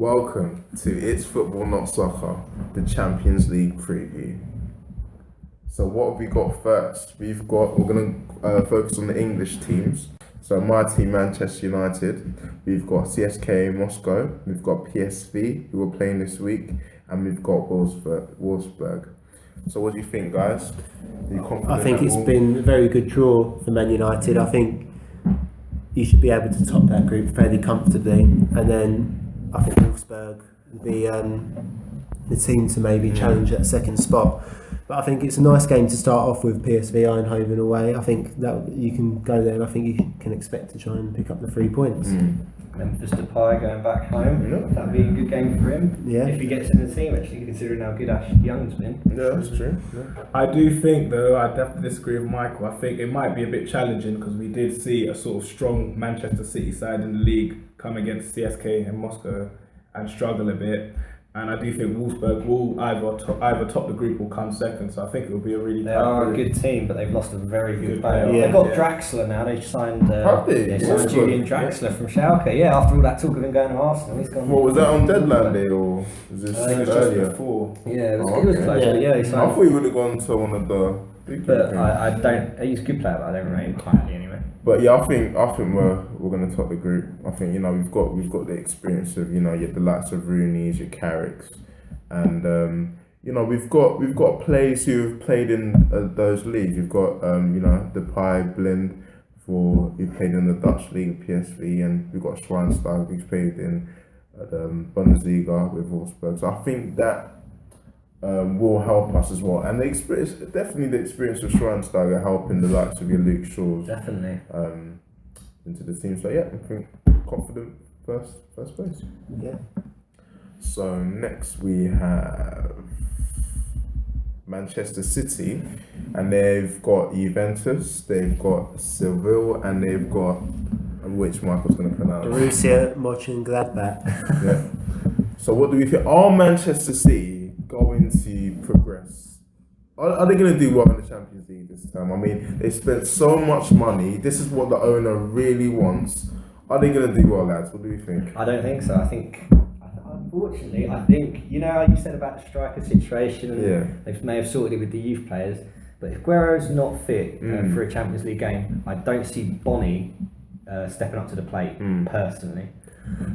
Welcome to It's Football Not Soccer, the Champions League preview. So what have we got first? We're going to focus on the English teams. So my team, Manchester United, we've got CSKA Moscow, we've got PSV, who are playing this week, and we've got Wolfsburg. So what do you think, guys? Are you confident? I think it's been a very good draw for Man United. I think you should be able to top that group fairly comfortably, and then I think Wolfsburg will be the team to maybe challenge that second spot. But I think it's a nice game to start off with. PSV Eindhoven away. I think that you can go there, and I think you can expect to try and pick up the 3 points. Memphis Depay going back home. That'd be a good game for him. Yeah. If he gets in the team, actually, considering how good Ash Young's been. Yeah, that's true. Yeah. I do think, though, I definitely disagree with Michael. I think it might be a bit challenging because we did see a sort of strong Manchester City side in the league come against CSK and Moscow and struggle a bit. And I do think Wolfsburg will either top the group or come second. So I think it will be a really They tight are group. a good team, but they've lost a very good player. Yeah. They've got Yeah. Draxler now. They signed. Have they? They signed Wolfsburg? Julian Draxler from Schalke. Yeah, after all that talk of him going to Arsenal, he's gone. What was that on deadline day, or was this I think it was just earlier? before. Yeah, it was, Oh, it was okay. close. But yeah, he I signed. thought he would have gone to one of the big But teams. I don't. He's a good player, but I don't rate him highly anyway. But yeah, I think we're gonna top the group. I think we've got the experience of the likes of Rooney's, your Carricks, and we've got players who have played in those leagues. We've got Depay, Blind who played in the Dutch league, PSV, and we've got Schweinsteiger who's played in Bundesliga with Wolfsburg. So I think that will help us as well. And the experience of Schweinsteiger helping the likes of your Luke Shaws Definitely. into the team. So yeah, I think confident first place. Yeah. So next we have Manchester City, and they've got Juventus, they've got Seville, and they've got which Michael's going to pronounce. Borussia Mönchengladbach. Yeah. So what do we think? Are Manchester City going to progress? Are they going to do well in the Champions League this time? I mean, they spent so much money. This is what the owner really wants. Are they going to do well, lads? What do you think? I don't think so. Unfortunately, I think, how you said about the striker situation, and they may have sorted it with the youth players, but if Guerrero's not fit for a Champions League game, I don't see Bonnie stepping up to the plate, personally.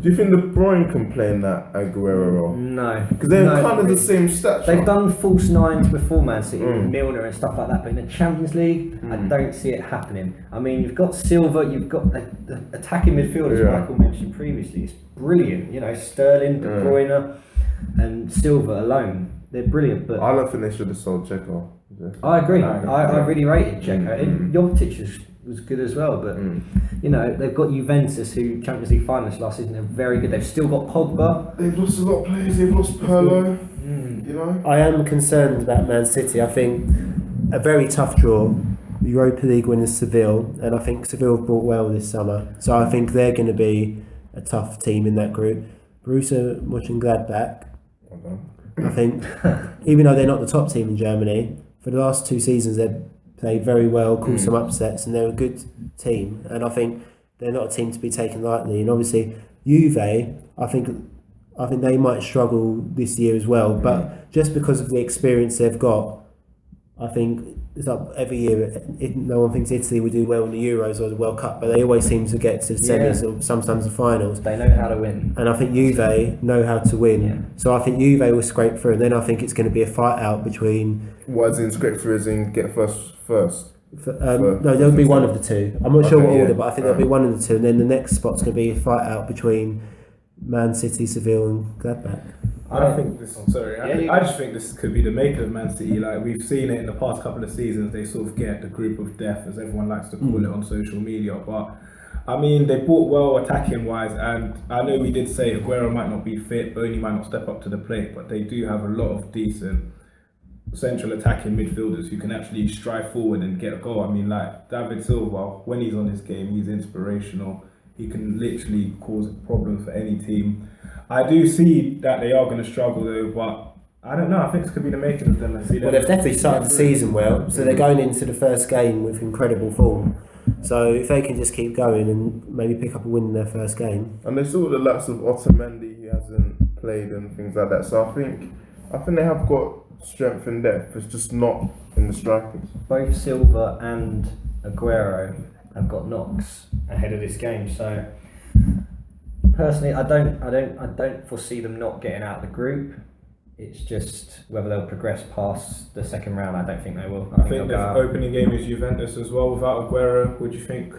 Do you think De Bruyne can play in that Aguero role? No. Because they're kind of the same stature. They've done false nines before Man City, with Milner and stuff like that, but in the Champions League, I don't see it happening. I mean, you've got Silva, you've got the attacking midfielders Michael mentioned previously. It's brilliant. Sterling, De Bruyne, and Silva alone. They're brilliant, but I don't think they should have sold Checo. I agree. I really rated Checo. Jovetic was good as well, but they've got Juventus, who Champions League finalists last season. They're very good. They've still got Pogba. They've lost a lot of players. They've lost Pirlo. I am concerned about Man City. I think a very tough draw. Europa League winners Seville, and I think Seville have brought well this summer. So I think they're going to be a tough team in that group. Borussia Mönchengladbach, I think, even though they're not the top team in Germany, for the last 2 seasons they've played very well, caused some upsets, and they're a good team. And I think they're not a team to be taken lightly. And obviously Juve, I think they might struggle this year as well. But just because of the experience they've got, I think it's like every year. No one thinks Italy will do well in the Euros or the World Cup, but they always seem to get to the semis or sometimes the finals. They know how to win. And I think Juve know how to win. Yeah. So I think Juve will scrape through, and then I think it's going to be a fight out between. What, as in scrape through, as in get first? No, there'll be one of the two. I'm not sure what order, but I think there'll be Alright. one of the two, and then the next spot's going to be a fight out between Man City, Seville, and Gladbach. I just think this could be the making of Man City. Like, we've seen it in the past couple of seasons. They sort of get the group of death, as everyone likes to call it on social media. But I mean, they bought well attacking wise, and I know we did say Aguero might not be fit, Burnley might not step up to the plate, but they do have a lot of decent central attacking midfielders who can actually strive forward and get a goal. I mean, like David Silva, when he's on his game, he's inspirational. He can literally cause problems for any team. I do see that they are going to struggle though, but I don't know. I think this could be the making of them. Well, they've definitely started the season well, so they're going into the first game with incredible form. So if they can just keep going and maybe pick up a win in their first game. And they saw the likes of Otamendi, he hasn't played and things like that. So I think they have got strength and depth. It's just not in the strikers. Both Silva and Aguero have got knocks ahead of this game. So personally, I don't foresee them not getting out of the group. It's just whether they'll progress past the second round. I don't think they will. I think the opening game is Juventus as well without Aguero. What do you think?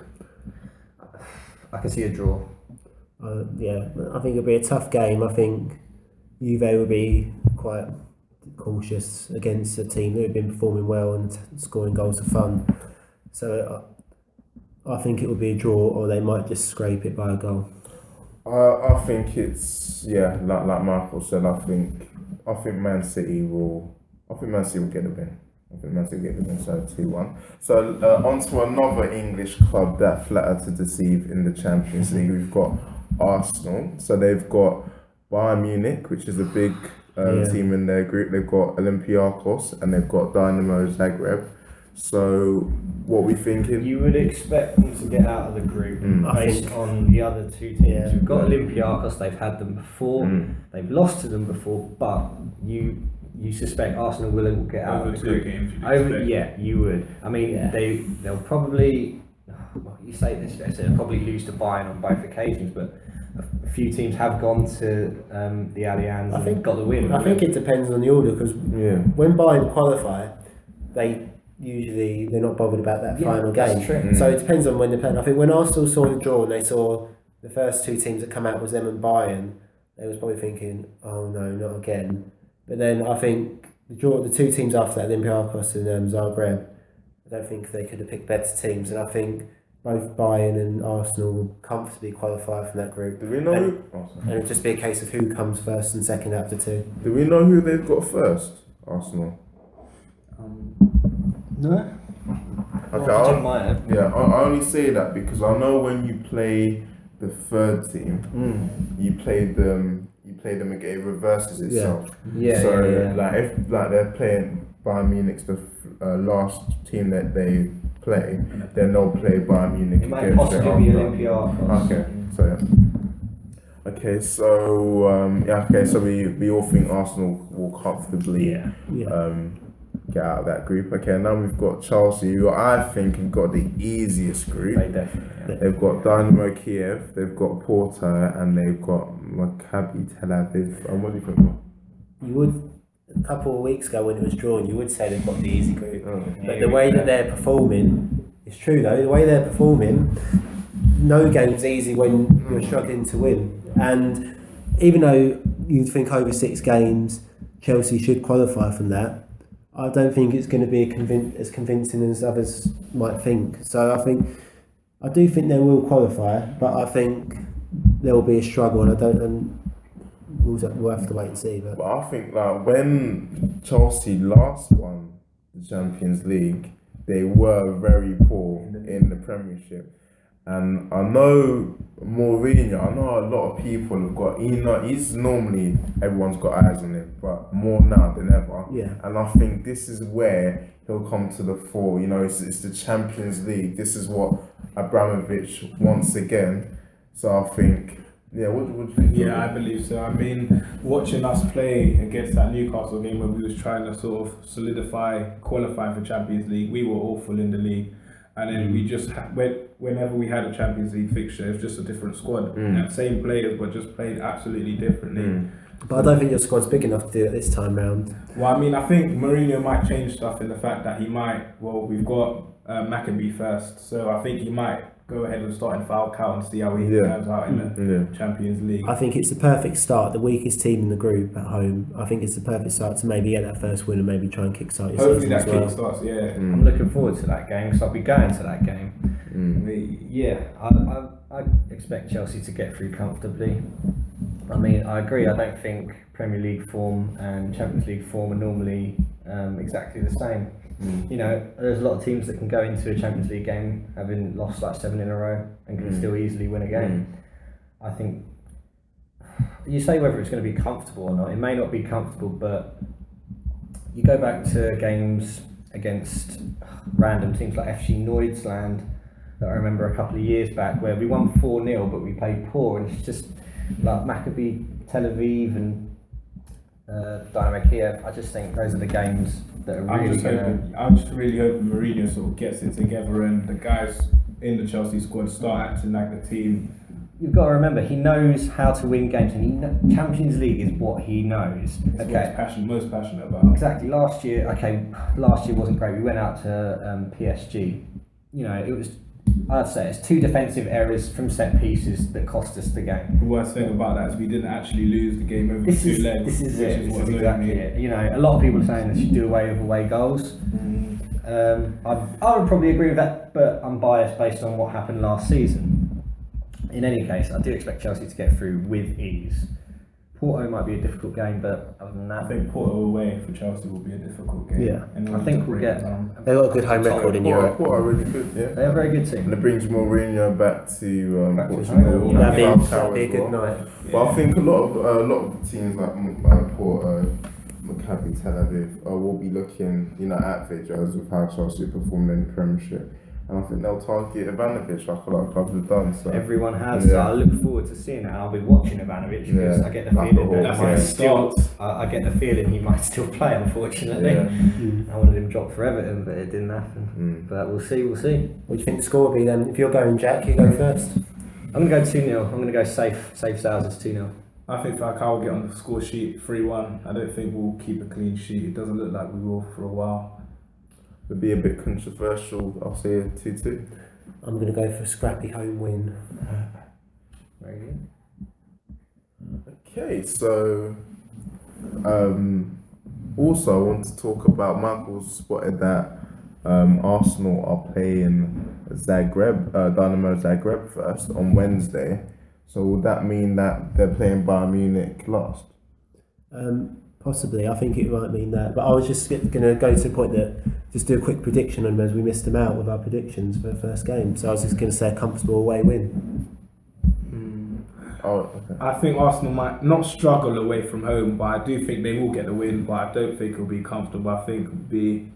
I can see a draw. Yeah, I think it'll be a tough game. I think Juve will be quite cautious against a team that have been performing well and scoring goals for fun. So I think it will be a draw, or they might just scrape it by a goal. I think it's like Michael said. I think Man City will get the win. I think Man City will get the win, so 2-1. So on to another English club that flatter to deceive in the Champions League. We've got Arsenal. So they've got Bayern Munich, which is a big team in their group. They've got Olympiacos and they've got Dynamo Zagreb. So what we thinking? You would expect them to get out of the group based on the other two teams. Yeah. We've got Olympiacos, they've had them before, they've lost to them before, but you suspect Arsenal will get out of the group. Games, you would. I mean, they'll probably, you say this, they'll probably lose to Bayern on both occasions, but a few teams have gone to the Allianz and got the win. I think it depends on the order, because when Bayern qualify, they're not bothered about that final game. So it depends on when they're playing. I think when Arsenal saw the draw and they saw the first two teams that come out was them and Bayern, they was probably thinking, oh no, not again. But then I think the two teams after that, Olympiacos and Zagreb, I don't think they could have picked better teams, and I think both Bayern and Arsenal will comfortably qualify from that group. Do we know? And it'll just be a case of who comes first and second out of the two. Do we know who they've got first? Arsenal. No. Okay, I only say that because I know when you play the third team, you play them again, it reverses itself. Like if they're playing Bayern Munich's the last team that they play, then they'll play Bayern Munich It might against possibly be Olympiacos. Okay, so we all think Arsenal will comfortably get out of that group. Okay, now we've got Chelsea, who I think have got the easiest group. They definitely. They've got Dynamo Kiev, they've got Porto, and they've got Maccabi Tel Aviv. And what do you think? You would, a couple of weeks ago when it was drawn, you would say they've got the easy group. But the way that they're performing, it's true though, the way they're performing, no game's easy when you're struggling to win. And even though you'd think over 6 games Chelsea should qualify from that, I don't think it's going to be as convincing as others might think. So I do think they will qualify, but I think there will be a struggle, and we'll have to wait and see. But I think like when Chelsea last won the Champions League, they were very poor in the Premiership. And I know Mourinho, I know a lot of people have got, he's normally, everyone's got eyes on him, but more now than ever. Yeah. And I think this is where he'll come to the fore. It's the Champions League. This is what Abramovich wants again. So I think, what do you think? Yeah, I believe so. I mean, watching us play against that Newcastle game where we was trying to sort of solidify qualifying for Champions League, we were awful in the league. And then we just, whenever we had a Champions League fixture, it was just a different squad. Same players, but just played absolutely differently. But I don't think your squad's big enough to do it this time round. Well, I mean, I think Mourinho might change stuff in the fact that we've got Maccabi first, so I think he might go ahead with starting Falcao and see how he turns out in the Champions League. I think it's the perfect start, the weakest team in the group at home. I think it's the perfect start to maybe get that first win and maybe try and kickstart your Hopefully season that as well. kickstarts, yeah. I'm looking forward to that game because I'll be going to that game. I expect Chelsea to get through comfortably. I mean, I agree. I don't think Premier League form and Champions League form are normally exactly the same. There's a lot of teams that can go into a Champions League game having lost like 7 in a row and can still easily win a game. I think you say whether it's going to be comfortable or not. It may not be comfortable, but you go back to games against random teams like FC Neudsland that I remember a couple of years back where we won 4-0 but we played poor, and it's just like Maccabi Tel Aviv and Dynamo Kiev. I just think those are the games that are really I'm just really hoping Mourinho sort of gets it together and the guys in the Chelsea squad start acting like the team. You've got to remember, he knows how to win games, and Champions League is what he knows. It's what he's most passionate about. Exactly. Last year wasn't great. We went out to PSG. You know, it was. I'd say it's 2 defensive errors from set pieces that cost us the game. The worst thing about that is we didn't actually lose the game over 2 legs. This is exactly it. You know, a lot of people are saying they should do away with away goals. I would probably agree with that, but I'm biased based on what happened last season. In any case, I do expect Chelsea to get through with ease. Porto might be a difficult game, but other than that, I think Porto away for Chelsea will be a difficult game. Yeah, I think we'll get. They've got a good home record in Europe. Porto are really good, yeah. They're a very good team. And it brings Mourinho back to Portugal. That'd be a good night. But I think a lot of teams like Porto, Maccabi, Tel Aviv will be looking, at videos of how Chelsea performed in the Premiership. And I think they'll target Ivanovic like a lot of clubs have done. So everyone has. So I look forward to seeing it. I'll be watching Ivanovic because I get the feeling I get the feeling he might still play. Unfortunately, I wanted him dropped for Everton, but it didn't happen. But we'll see. What do you think the score will be then? If you're going, Jack, you go first. I'm going to go 2-0. I'm going to go safe sales as 2-0. I think Falcao will get on the score sheet 3-1. I don't think we'll keep a clean sheet. It doesn't look like we will for a while. It'll be a bit controversial. I'll say 2-2. I'm going to go for a scrappy home win. Very good. Okay, so also I want to talk about Michael spotted that Arsenal are playing Dynamo Zagreb first on Wednesday. So would that mean that they're playing Bayern Munich last? Possibly, I think it might mean that. But I was just going to go to the point that just do a quick prediction on them as we missed them out with our predictions for the first game. So I was just going to say a comfortable away win. Oh, okay. I think Arsenal might not struggle away from home, but I do think they will get the win. But I don't think it'll be comfortable. I think it'll be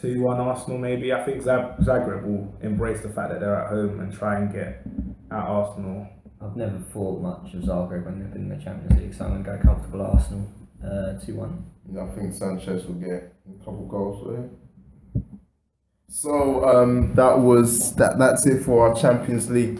2-1 Arsenal maybe. I think Zagreb will embrace the fact that they're at home and try and get at Arsenal. I've never thought much of Zagreb when they've been in the Champions League, so I'm going to go comfortable Arsenal 2-1. Yeah, I think Sanchez will get a couple goals for him. So that's it for our Champions League